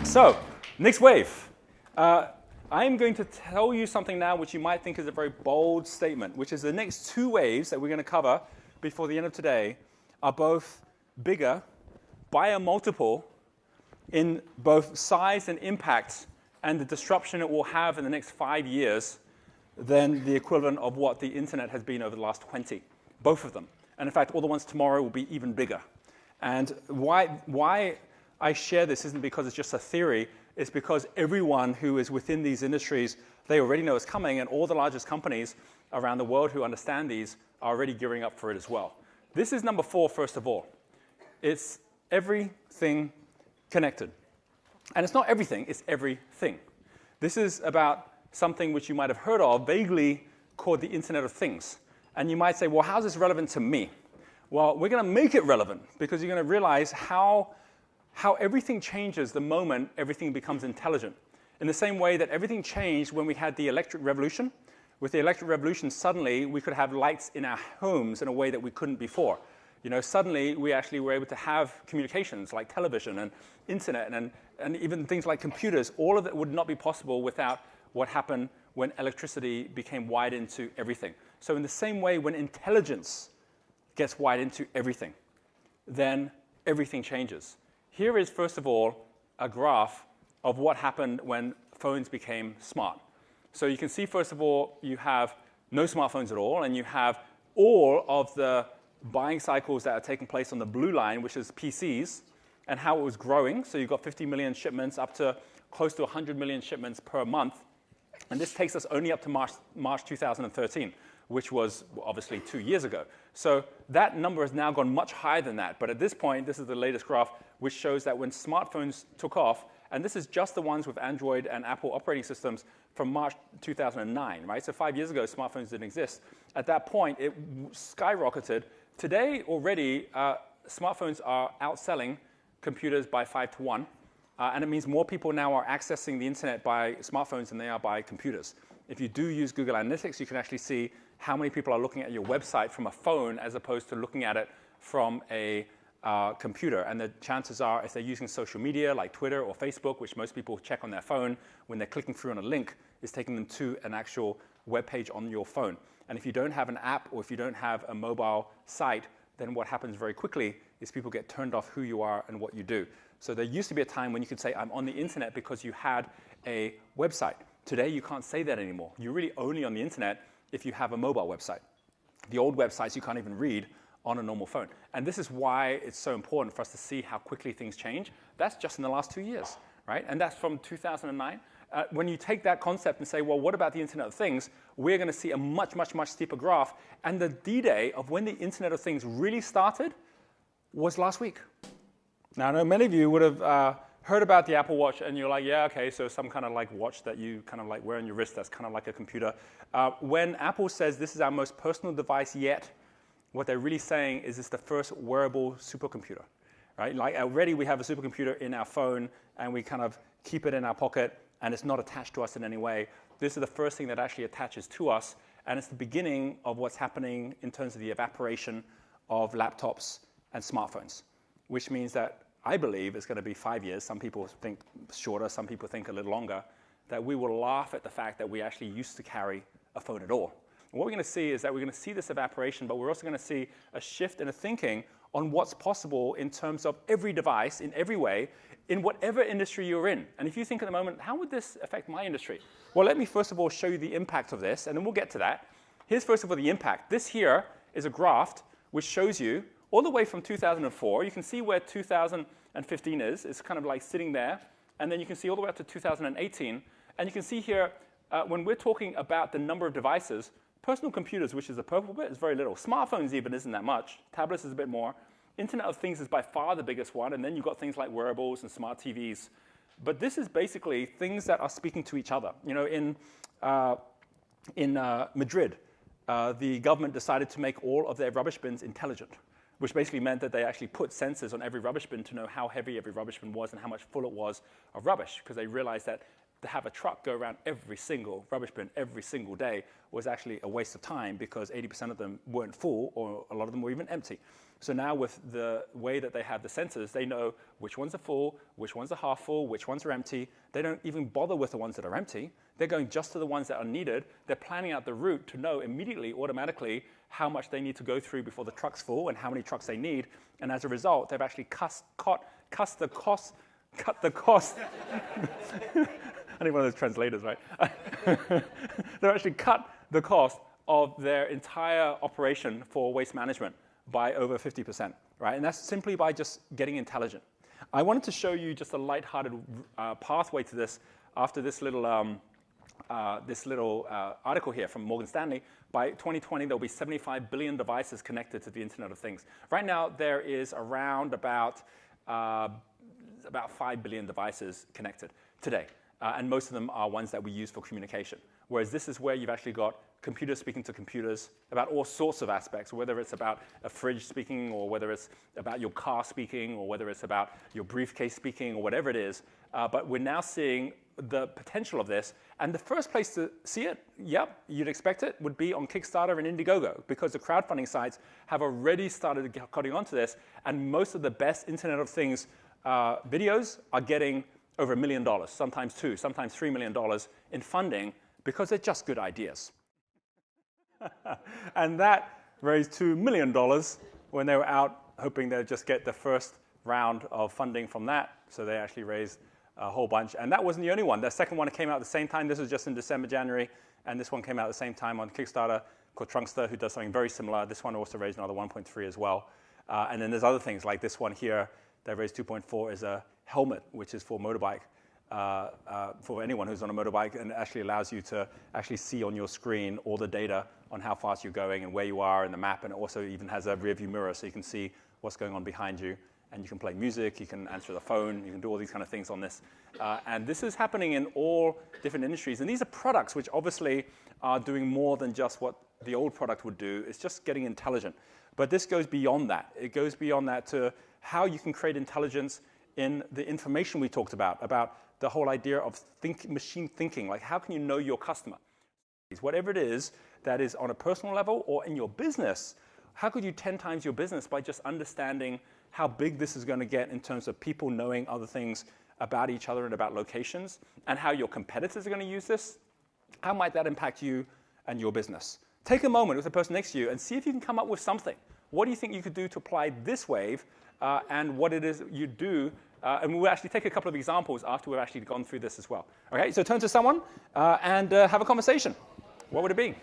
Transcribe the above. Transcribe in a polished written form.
So, next wave. I'm going to tell you something now which you might think is a very bold statement, which is the next two waves that we're going to cover before the end of today are both bigger by a multiple in both size and impact and the disruption it will have in the next 5 years than the equivalent of what the internet has been over the last 20. Both of them. And in fact, all the ones tomorrow will be even bigger. And why I share this isn't because it's just a theory. It's because everyone who is within these industries, they already know it's coming, and all the largest companies around the world who understand these are already gearing up for it as well. This is number 4, first of all. It's everything connected. And it's not everything, it's everything. This is about something which you might have heard of, vaguely called the Internet of Things. And you might say, well, how is this relevant to me? Well, we're going to make it relevant because you're going to realize how everything changes the moment everything becomes intelligent. In the same way that everything changed when we had the electric revolution. With the electric revolution, suddenly we could have lights in our homes in a way that we couldn't before. You know, suddenly we actually were able to have communications like television and internet and even things like computers. All of it would not be possible without what happened when electricity became wide into everything. So in the same way, when intelligence gets wide into everything, then everything changes. Here is, first of all, a graph of what happened when phones became smart. So you can see, first of all, you have no smartphones at all, and you have all of the buying cycles that are taking place on the blue line, which is PCs, and how it was growing. So you've got 50 million shipments up to close to 100 million shipments per month. And this takes us only up to March 2013, which was obviously 2 years ago. So that number has now gone much higher than that. But at this point, this is the latest graph, which shows that when smartphones took off, and this is just the ones with Android and Apple operating systems from March 2009, right? So 5 years ago, smartphones didn't exist. At that point, it skyrocketed. Today, already, smartphones are outselling computers by 5 to 1. And it means more people now are accessing the internet by smartphones than they are by computers. If you do use Google Analytics, you can actually see how many people are looking at your website from a phone as opposed to looking at it from a computer. And the chances are, if they're using social media like Twitter or Facebook, which most people check on their phone, when they're clicking through on a link, is taking them to an actual web page on your phone. And if you don't have an app or if you don't have a mobile site, then what happens very quickly is people get turned off who you are and what you do. So there used to be a time when you could say, I'm on the internet because you had a website. Today, you can't say that anymore. You're really only on the internet if you have a mobile website. The old websites you can't even read on a normal phone. And this is why it's so important for us to see how quickly things change. That's just in the last 2 years, right? And that's from 2009. When you take that concept and say, well, what about the Internet of Things? We're going to see a much, much, much steeper graph. And the D-Day of when the Internet of Things really started was last week. Now, I know many of you would have heard about the Apple Watch, and you're like, yeah, okay, so some kind of like watch that you kind of like wear on your wrist that's kind of like a computer. When Apple says this is our most personal device yet, what they're really saying is it's the first wearable supercomputer, right? Like already we have a supercomputer in our phone, and we kind of keep it in our pocket, and it's not attached to us in any way. This is the first thing that actually attaches to us, and it's the beginning of what's happening in terms of the evaporation of laptops and smartphones, which means that I believe it's going to be 5 years. Some people think shorter, some people think a little longer, that we will laugh at the fact that we actually used to carry a phone at all. And what we're going to see is that we're going to see this evaporation, but we're also going to see a shift in a thinking on what's possible in terms of every device, in every way, in whatever industry you're in. And if you think at the moment, how would this affect my industry? Well, let me first of all show you the impact of this, and then we'll get to that. Here's first of all the impact. This here is a graph which shows you all the way from 2004. You can see where 2015 is. It's kind of like sitting there. And then you can see all the way up to 2018. And you can see here, when we're talking about the number of devices, personal computers, which is the purple bit, is very little. Smartphones even isn't that much. Tablets is a bit more. Internet of Things is by far the biggest one. And then you've got things like wearables and smart TVs. But this is basically things that are speaking to each other. You know, in Madrid, the government decided to make all of their rubbish bins intelligent, which basically meant that they actually put sensors on every rubbish bin to know how heavy every rubbish bin was and how much full it was of rubbish, because they realized that to have a truck go around every single rubbish bin every single day was actually a waste of time because 80% of them weren't full or a lot of them were even empty. So now with the way that they have the sensors, they know which ones are full, which ones are half full, which ones are empty. They don't even bother with the ones that are empty. They're going just to the ones that are needed. They're planning out the route to know immediately, automatically, how much they need to go through before the truck's full and how many trucks they need. And as a result, they've actually cut the cost. I need one of those translators, right? They've actually cut the cost of their entire operation for waste management by over 50%, right? And that's simply by just getting intelligent. I wanted to show you just a lighthearted pathway to this after this little article here from Morgan Stanley. By 2020, there'll be 75 billion devices connected to the Internet of Things. Right now, there is around about 5 billion devices connected today. And most of them are ones that we use for communication. Whereas this is where you've actually got computers speaking to computers about all sorts of aspects, whether it's about a fridge speaking, or whether it's about your car speaking, or whether it's about your briefcase speaking, or whatever it is. But we're now seeing the potential of this. And the first place to see it, yep, you'd expect it, would be on Kickstarter and Indiegogo, because the crowdfunding sites have already started cutting onto this. And most of the best Internet of Things videos are getting over $1 million, sometimes $2, sometimes $3 million in funding, because they're just good ideas. And that raised $2 million when they were out hoping they'd just get the first round of funding from that. So they actually raised a whole bunch. And that wasn't the only one. The second one came out at the same time. This was just in December, January. And this one came out at the same time on Kickstarter, called Trunkster, who does something very similar. This one also raised another 1.3 as well. And then there's other things like this one here that raised 2.4 is a helmet, which is for motorbike, for anyone who's on a motorbike, and it actually allows you to actually see on your screen all the data on how fast you're going and where you are in the map, and it also even has a rear view mirror so you can see what's going on behind you, and you can play music, you can answer the phone, you can do all these kind of things on this. And this is happening in all different industries, and these are products which obviously are doing more than just what the old product would do. It's just getting intelligent. But this goes beyond that. It goes beyond that to how you can create intelligence in the information we talked about the whole idea of machine thinking. Like, how can you know your customer? Whatever it is that is on a personal level or in your business, how could you 10 times your business by just understanding how big this is going to get in terms of people knowing other things about each other and about locations, and how your competitors are going to use this? How might that impact you and your business? Take a moment with the person next to you and see if you can come up with something. What do you think you could do to apply this wave and what it is you do? And we'll actually take a couple of examples after we've actually gone through this as well. Okay, so turn to someone and have a conversation. What would it be?